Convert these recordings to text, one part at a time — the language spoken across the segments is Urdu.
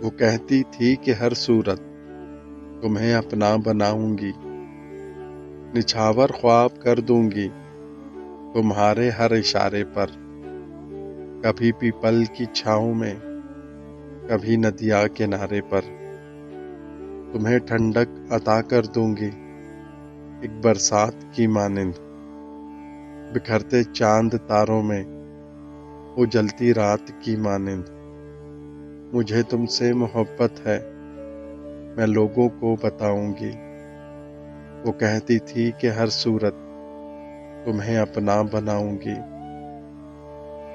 وہ کہتی تھی کہ ہر صورت تمہیں اپنا بناؤں گی، نچھاور خواب کر دوں گی تمہارے ہر اشارے پر، کبھی پیپل کی چھاؤں میں، کبھی ندیا کنارے پر، تمہیں ٹھنڈک عطا کر دوں گی ایک برسات کی مانند، بکھرتے چاند تاروں میں اجلتی رات کی مانند۔ مجھے تم سے محبت ہے، میں لوگوں کو بتاؤں گی۔ وہ کہتی تھی کہ ہر صورت تمہیں اپنا بناؤں گی،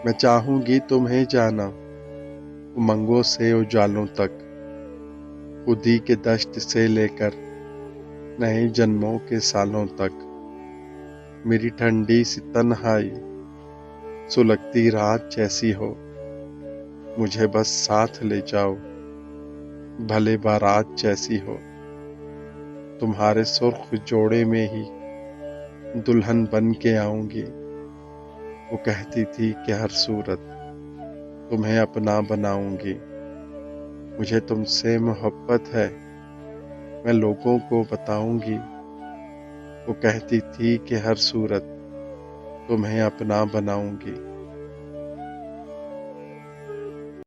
میں چاہوں گی تمہیں جانا امنگوں سے اجالوں تک، خودی کے دشت سے لے کر نئے جنموں کے سالوں تک۔ میری ٹھنڈی سی تنہائی سلگتی رات جیسی ہو، مجھے بس ساتھ لے جاؤ بھلے بارات جیسی ہو، تمہارے سرخ جوڑے میں ہی دلہن بن کے آؤں گی۔ وہ کہتی تھی کہ ہر صورت تمہیں اپنا بناؤں گی، مجھے تم سے محبت ہے، میں لوگوں کو بتاؤں گی۔ وہ کہتی تھی کہ ہر صورت تمہیں اپنا بناؤں گی۔